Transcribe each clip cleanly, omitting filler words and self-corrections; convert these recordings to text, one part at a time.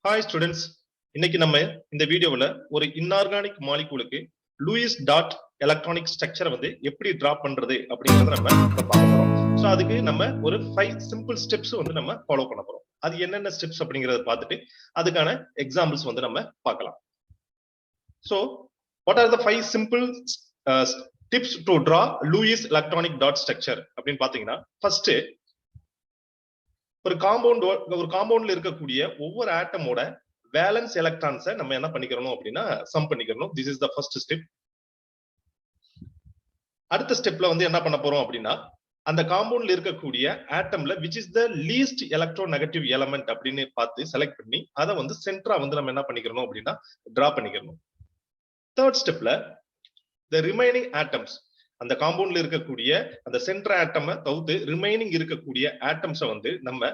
Hi students, இன்னைக்கு நம்ம இந்த வீடியோவில் ஒரு இன்ஆர்கானிக் மாலிகூலுக்கு லூயிஸ் டாட் எலக்ட்ரானிக் ஸ்ட்ரக்சரை வந்து எப்படி டிரா பண்றது அப்படிங்கறத நம்ம பார்க்க போறோம். ஸோ அதுக்கு நம்ம ஒரு 5 சிம்பிள் ஸ்டெப்ஸ் வந்து நம்ம ஃபாலோ பண்ண போறோம். அது என்னென்ன ஸ்டெப்ஸ் அப்படிங்கறத பார்த்துட்டு அதுக்கான எக்ஸாம்பிள்ஸ் வந்து நம்ம பார்க்கலாம். So what are the 5 simple tips to draw Lewis electronic dot structure அப்படின்னு பாத்தீங்கன்னா, ஃபர்ஸ்ட் ஒரு காம்பவுண்ட்ல இருக்கக்கூடிய ஒவ்வொரு ஆட்டமோட வேலன்ஸ் எலக்ட்ரான்ஸை நம்ம என்ன பண்ணிக்கிறோம் அப்படின்னா சம் பண்ணிக்கிறோம். This is the first step. அடுத்த ஸ்டெப்ல வந்து என்ன பண்ண போறோம் அப்படின்னா, அந்த காம்பவுண்ட்ல இருக்கக்கூடிய ஆட்டம்ல which is the least electronegative element அப்படின்னு பார்த்து செலக்ட் பண்ணி அதை வந்து சென்டரா வந்து நம்ம என்ன பண்ணிக்கிறோம் அப்படின்னா டிரா பண்ணிக்கிறோம். தேர்ட் ஸ்டெப்ல த ரிமைனிங் ஆட்டம்ஸ், அந்த காம்பவுண்ட்ல இருக்கக்கூடிய அந்த சென்டர் ஆட்டமை தவிர்த்து ரிமைனிங் இருக்கக்கூடிய ஆட்டம்ஸை வந்து நம்ம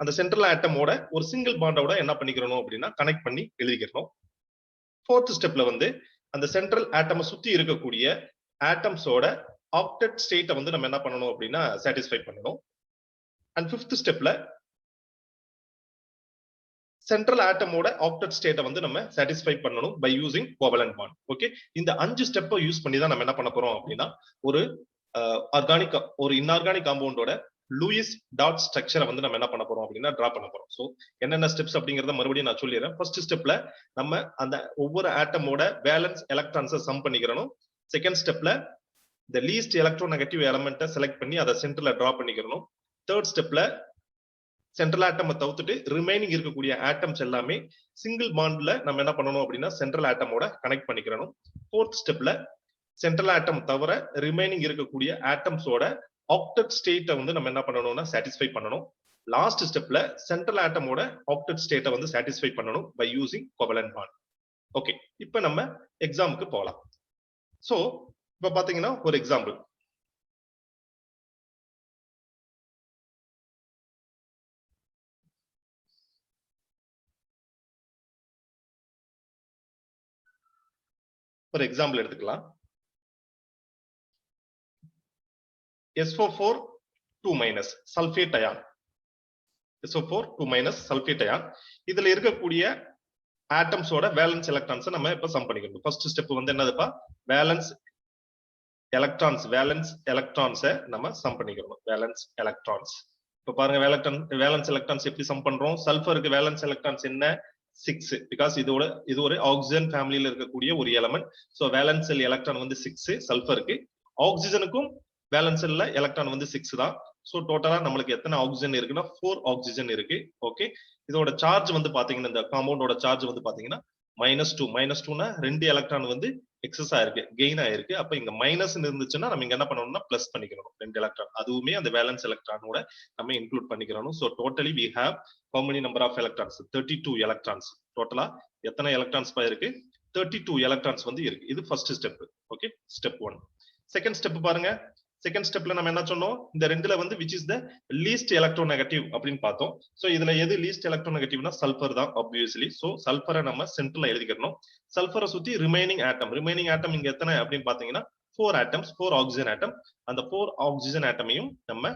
அந்த சென்ட்ரல் ஆட்டமோட ஒரு சிங்கிள் பாண்டோட என்ன பண்ணிக்கிறோம் அப்படின்னா கனெக்ட் பண்ணி எழுதிக்கிறோம். ஃபோர்த் ஸ்டெப்ல வந்து அந்த சென்ட்ரல் ஆட்டமை சுத்தி இருக்கக்கூடிய ஆட்டம்ஸோட ஆக்டெட் ஸ்டேட்டை வந்து நம்ம என்ன பண்ணணும் அப்படின்னா சாட்டிஸ்ஃபை பண்ணணும். அண்ட் ஃபிஃப்த் ஸ்டெப்ல சென்ட்ரல் ஆட்டமோட ஆக்டெட் ஸ்டேட்டை வந்து நம்ம சாட்டிஸ்ஃபை பண்ணணும் by using covalent bond. Okay, இந்த 5 ஸ்டெப்பை யூஸ் பண்ணி தான் நம்ம என்ன பண்ண போறோம் அப்படின்னா ஒரு இன்ஆர்கானிக் காம்பவுண்டோட லூயிஸ் டாட் ஸ்ட்ரக்சரை வந்து நம்ம என்ன பண்ண போறோம் அப்படின்னா டிரா பண்ண போறோம். ஸோ என்னென்ன ஸ்டெப்ஸ் அப்படிங்கறத மறுபடியும் நான் சொல்லிடுறேன். ஃபர்ஸ்ட் ஸ்டெப்ல நம்ம அந்த ஒவ்வொரு ஆட்டமோட வேலன்ஸ் எலக்ட்ரான்ஸை சம் பண்ணிக்கிறோம். செகண்ட் ஸ்டெப்ல த லீஸ்ட் எலக்ட்ரோ நெகட்டிவ் எலமெண்ட்டை செலக்ட் பண்ணி அதை சென்டர்ல டிரா பண்ணிக்கிறோம். தேர்ட் ஸ்டெப்ல சென்ட்ரல் ஆட்டமை தவிர்த்துட்டு ரிமைனிங் இருக்கக்கூடிய ஆட்டம்ஸ் எல்லாமே சிங்கிள் பாண்ட்ல நம்ம என்ன பண்ணணும் அப்படின்னா சென்ட்ரல் ஆட்டமோட கனெக்ட் பண்ணிக்கிறோம். ஃபோர்த் ஸ்டெப்ல சென்ட்ரல் ஆட்டம் தவிர ரிமைனிங் இருக்கக்கூடிய ஆட்டம்ஸோட ஆக்டெட் ஸ்டேட்டை வந்து நம்ம என்ன பண்ணணும்னா சாட்டிஸ்ஃபை பண்ணணும். லாஸ்ட் ஸ்டெப்ல சென்ட்ரல் ஆட்டமோட ஆக்டெட் ஸ்டேட்டை வந்து சாட்டிஸ்ஃபை பண்ணணும் by using covalent bond. Okay, இப்போ நம்ம எக்ஸாமுக்கு போகலாம். ஸோ இப்போ பாத்தீங்கன்னா ஒரு எக்ஸாம்பிள். ஒரு எக்ஸாம்பிள் எடுத்துக்கலாம். SO4 2- sulphate ion, SO4 2- sulphate ion. இதுல இருக்கக்கூடிய ஆட்டம்ஸோட வேலன்ஸ் எலக்ட்ரான்ஸ் நம்ம இப்ப சம் பண்ணிக்கணும். ஃபர்ஸ்ட் ஸ்டெப் வந்து என்னதுப்பா, வேலன்ஸ் எலக்ட்ரான்ஸை நம்ம சம் பண்ணிக்கணும். வேலன்ஸ் எலக்ட்ரான்ஸ் இப்ப பாருங்க, வேலன்ஸ் எலக்ட்ரான்ஸ் எப்படி சம் பண்றோம். சல்ஃபருக்கு வேலன்ஸ் எலக்ட்ரான்ஸ் என்ன, 6, பிகாஸ் இது ஒரு ஆக்சிஜன் ஃபேமிலியில இருக்கக்கூடிய ஒரு எலமெண்ட். சோ வேலன்ஸ் எலக்ட்ரான் வந்து 6 சல்ஃபருக்கு. ஆக்சிஜனுக்கும் வேலன்ஸ் எலக்ட்ரான் வந்து 6 தான். சோ டோட்டலா நம்மளுக்கு எத்தனை ஆக்சிஜன் இருக்குன்னா 4 ஆக்சிஜன் இருக்கு. ஓகே, இதோட சார்ஜ் வந்து பாத்தீங்கன்னா இந்த காம்பவுண்டோட சார்ஜ் வந்து பாத்தீங்கன்னா -2 2 எலக்ட்ரான் வந்து எக்ஸஸ் ஆயிருக்கு, கெயின் ஆயிருக்கு. அப்ப இங்க மைனஸ் இருந்துச்சுன்னா நம்ம இங்க என்ன பண்ணணும்னா பிளஸ் பண்ணிக்கிறோம் 2 எலக்ட்ரான். அதுவுமே அந்த வேலன்ஸ் எலக்ட்ரானோட நம்ம இன்க்ளூட் பண்ணிக்கிறோம். So totally we have how many number of electrons, 32 electrons. டோட்டலா எத்தனை எலக்ட்ரான்ஸ் இருக்கு, 32 எலக்ட்ரான்ஸ் வந்து இருக்கு. இது first step. Okay, step 1. Second step பாருங்க. செகண்ட் ஸ்டெப்ல நம்ம என்ன சொன்னோம், இந்த ரெண்டுல வந்து which is the least electronegative அப்படின்னு பார்த்தோம். சோ இதுல எது least electronegative-னா சல்ஃபர் தான் obviously. சோ சல்ஃபரை நம்ம சென்டர்ல எழுதிக்கணும். சல்ஃபரை சுத்தி ரிமைனிங் ஆட்டம் இங்க எத்தனை அப்படின்னு பாத்தீங்கன்னா 4 ஆட்டம்ஸ், 4 ஆக்சிஜன் ஆட்டம். அந்த 4 ஆக்சிஜன் ஆட்டமையும் நம்ம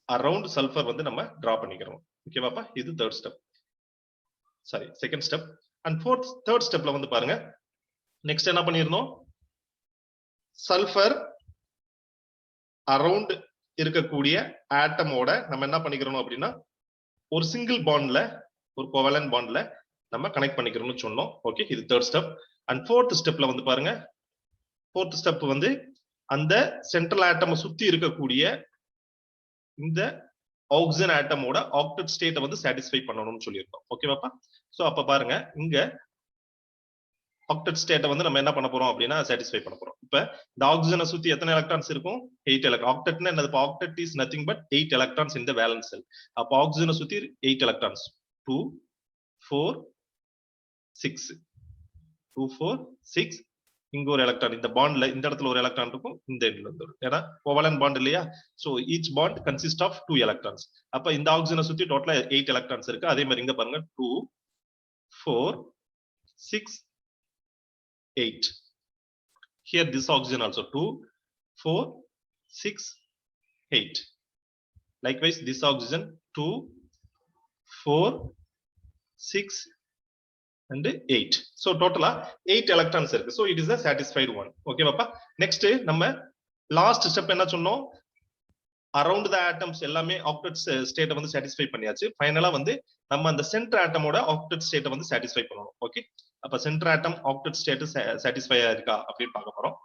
அரவுண்ட் சல்ஃபர் வந்து நம்ம டிரா பண்ணிக்கிறோம். ஓகேவாப்பா, இது third step, sorry second step. And third ஸ்டெப்ல வந்து பாருங்க, நெக்ஸ்ட் என்ன பண்ணிருந்தோம், சல்ஃபர் அரவுண்ட் இருக்கக்கூடிய ஆட்டமோட நம்ம என்ன பண்ணிக்கிறோம் அப்படின்னா ஒரு சிங்கிள் பாண்ட்ல, ஒரு கோவலன்ட் பாண்ட்ல நம்ம கனெக்ட் பண்ணிக்கிறோம்னு சொன்னோம். ஓகே, இது தேர்ட் ஸ்டெப். அண்ட் ஃபோர்த் ஸ்டெப்ல வந்து பாருங்க, ஃபோர்த் ஸ்டெப் வந்து அந்த சென்ட்ரல் ஆட்டமை சுத்தி இருக்கக்கூடிய இந்த ஆக்சிஜன் ஆட்டமோட ஆக்டெட் ஸ்டேட்டை வந்து சாட்டிஸ்ஃபை பண்ணணும்னு சொல்லியிருக்கோம். ஓகேவாப்பா, சோ அப்ப பாருங்க இங்க ஆக்டெட் ஸ்டேட்டை வந்து நம்ம என்ன பண்ண போறோம் அப்படின்னா சாட்டிஸ்ஃபை பண்ண போறோம். இப்ப இந்த ஆக்சிஜனை சுத்தி எத்தனை எலக்ட்ரான்ஸ் இருக்கும், 8 எலக்ட்ரான். ஆக்டெட்னா என்னது, octet is nothing but 8 electrons இந்த வேலன்ஸ் செல். அப்ப ஆக்சிஜனை சுத்தி 8 எலக்ட்ரான்ஸ், 2 4 6, 2 4 6. இங்க ஒரு எலக்ட்ரான், இந்த பாண்ட்ல இந்த இடத்துல ஒரு எலக்ட்ரான் இருக்கும், இந்த இடத்துல இருந்து, ஏன்னா கோவலன்ட் பாண்ட் இல்லையா. So each bond consist of 2 electrons. அப்ப இந்த ஆக்சிஜனை சுத்தி டோட்டலா 8 எலக்ட்ரான்ஸ் இருக்கு. அதே மாதிரி இங்க பாருங்க 2 4 6 8. Here this oxygen also 2 4 6 8. Likewise this oxygen 2 4 6 and 8. So total 8 electrons இருக்கு. So it is a satisfied one. Okay பாப்பா. Next நம்ம last step என்ன சொன்னோம்? Around the atoms எல்லாமே octet state வந்து satisfy பண்ணியாச்சு. ஃபைனலா வந்து நம்ம அந்த center atomோட octet state வந்து satisfy பண்ணனும். Okay? அப்ப center atom octet state satisfy ஆயிருக்கா அப்படி பார்க்க போறோம்.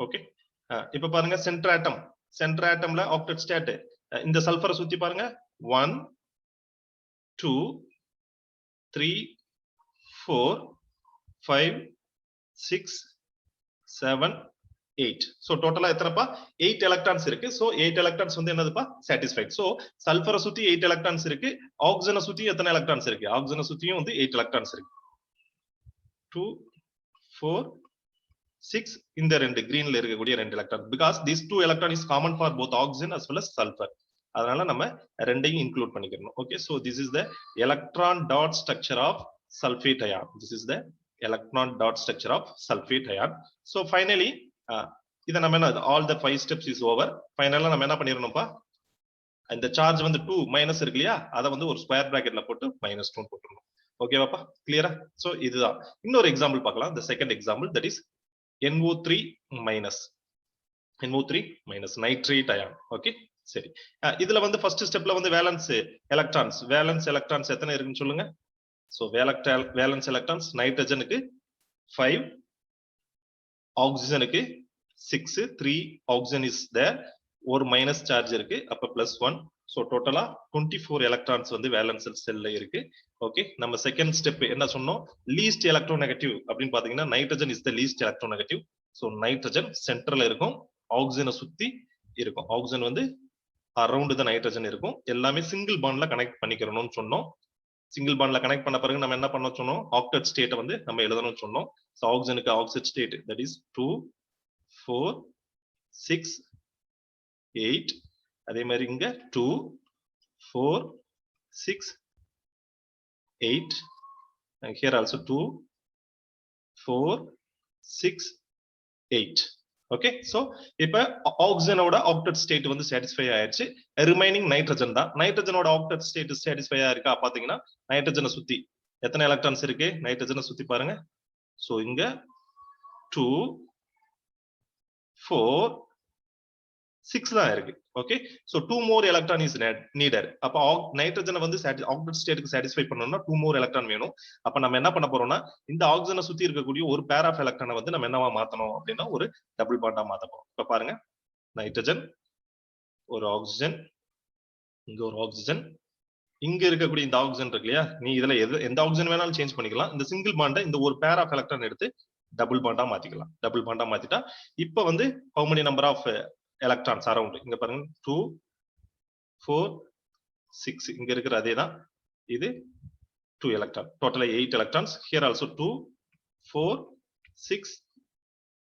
Okay? இப்ப பாருங்க center atomல octet state இந்த சல்பரை சுத்தி பாருங்க 1 2 3 4 5 6 7 8. So total எத்தனைப்பா 8 electrons இருக்கு. So 8 electrons வந்து என்னதுப்பா satisfied. So சல்பரை சுத்தி 8 electrons இருக்கு. ஆக்சிஜனை சுத்தி எத்தனை electrons இருக்கு? ஆக்சிஜனை சுத்தியும் வந்து 8 electrons இருக்கு. 2 4 6 இந்த ரெண்டு greenல இருக்கக்கூடிய ரெண்டு electrons, because these two electron is common for both oxygen as well as sulfur. அதனால நம்ம ரெண்டையும் இன்க்ளூட் பண்ணிக்கணும். Okay, so this is the electron dot structure of sulfate ion. This is the electron dot structure of sulfate ion. So finally இத நம்ம என்ன all the 5 steps is over. ஃபைனலா நம்ம என்ன பண்ணிரணும்ப்பா, இந்த சார்ஜ் வந்து 2 மைனஸ் இருக்கு இல்லையா, அத வந்து ஒரு ஸ்கொயர் பிராக்கெட்ல போட்டு -2 போட்டுறணும். ஓகேவாப்பா, கிளியரா? சோ இதுதான். இன்னொரு எக்ஸாம்பிள் பார்க்கலாம். the second example, that is NO3 minus nitrate ion. Okay, சரி. இதுல வந்து ஃபர்ஸ்ட் ஸ்டெப்ல வந்து வேலன்ஸ் எலக்ட்ரான்ஸ் எத்தனை இருக்குன்னு சொல்லுங்க. சோ வேலன்ஸ் எலக்ட்ரான்ஸ் நைட்ரஜனுக்கு 5, ஆக்சிஜனுக்கு 6, 3 ஆக்சிஜன் இஸ் தேர், ஒரு மைனஸ் சார்ஜ் இருக்கு, அப்ப +1. சோ டோட்டலா 24 எலக்ட்ரான்ஸ் வந்து வேலன்ஸ் செல்ல இருக்கு. ஓகே, நம்ம செகண்ட் ஸ்டெப் என்ன சொன்னோம், லீஸ்ட் எலக்ட்ரோநெகட்டிவ் அப்படின்னு பாத்தீங்கன்னா nitrogen is the least electronegative. So nitrogen சென்டர்ல இருக்கும், ஆக்சிஜனை சுத்தி இருக்கும், ஆக்சிஜன் வந்து அரௌண்ட் த நைட்ரஜன் இருக்கும். எல்லாமே சிங்கிள் பாண்ட்ல கனெக்ட் பண்ணிக்கிறணும்னு சொன்னோம். சிங்கிள் பாண்ட்ல கனெக்ட் பண்ண பிறகு நம்ம என்ன பண்ண சொன்னோம், ஆக்டெட் ஸ்டேட் வந்து நம்ம எழுதணும்னு சொன்னோம். சோ ஆக்சிஜனுக்கு ஆக்சைடு ஸ்டேட், தட் இஸ் 2 4 6 8. அதே மாதிரி இங்க 2 4 6 8, and here also 2 4 6 8. Okay, so இப்ப ஆக்சிஜனோட ஆக்டெட் ஸ்டேட் வந்து சாட்டிஸ்ஃபை ஆயிருச்சு. ரிமைனிங் நைட்ரஜன் தான். நைட்ரஜனோட ஆக்டெட் ஸ்டேட் சாட்டிஸ்ஃபை ஆயிருக்கா பாத்தீங்கன்னா, நைட்ரஜனை சுத்தி எத்தனை எலக்ட்ரான்ஸ் இருக்கு, நைட்ரஜனை சுத்தி பாருங்க. சோ இங்க 2 4 6 தான் இருக்கு. Okay, so 2 more electron is needed. அப்ப நைட்ரஜனை வந்து ஆக்டெட் ஸ்டேட்டுக்கு சாட்டிஸ்ஃபை பண்ணனும்னா 2 more electron வேணும். அப்ப நம்ம என்ன பண்ண போறோம்னா, இந்த ஆக்சிஜனை சுத்தி இருக்கக்கூடிய ஒரு பேர் ஆஃப் எலக்ட்ரானை வந்து நம்ம என்னவா மாத்தணும் அப்படின்னா ஒரு டபுள் பாண்டா மாத்த போறோம். இப்ப பாருங்க, நைட்ரஜன், ஒரு ஆக்சிஜன், இங்க ஒரு ஆக்சிஜன், இங்க இருக்கக்கூடிய இந்த ஆக்சிஜன் இருக்கு இல்லையா, நீ இதுல எந்த ஆக்சிஜன் வேணாலும் சேஞ்ச் பண்ணிக்கலாம். இந்த சிங்கிள் பாண்டை இந்த ஒரு பேர் ஆஃப் எலக்ட்ரான் எடுத்து டபுள் பாண்டா மாத்திக்கலாம். டபுள் பாண்டா மாத்திட்டா இப்ப வந்து how many number of electrons around, இங்க பாருங்க 2 4 6, இங்க இருக்கிற அதேதான், இது 2 electron, total 8 electrons. Here also 2 4 6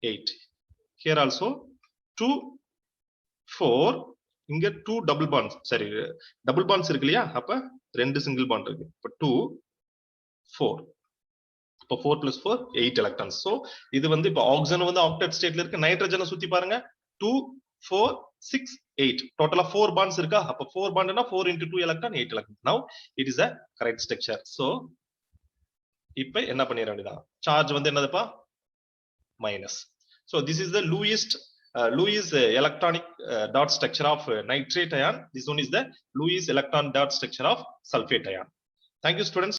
8, here also 2 4, இங்க 2 double bonds, சரி டபுள் பாண்ட்ஸ் இருக்கு இல்லையா, அப்ப ரெண்டு சிங்கிள் பாண்ட் இருக்கு. இப்ப 2 4, இப்ப 4 + 4 8 electrons. சோ இது வந்து இப்ப ஆக்சிஜன் வந்து ஆக்டெட் ஸ்டேட்ல இருக்கு. நைட்ரஜனை சுத்தி பாருங்க 2 4 6 8, டோட்டலா 4 bonds இருக்கா, அப்ப 4 bondனா 4 × 2 electron 8 electron. Now it is a correct structure. So இப்ப என்ன பண்ணிர வேண்டியதா, சார்ஜ் வந்து என்னதுப்பா minus. So this is the Lewis electronic dot structure of nitrate ion. This one is the Lewis electron dot structure of sulfate ion. Thank you students.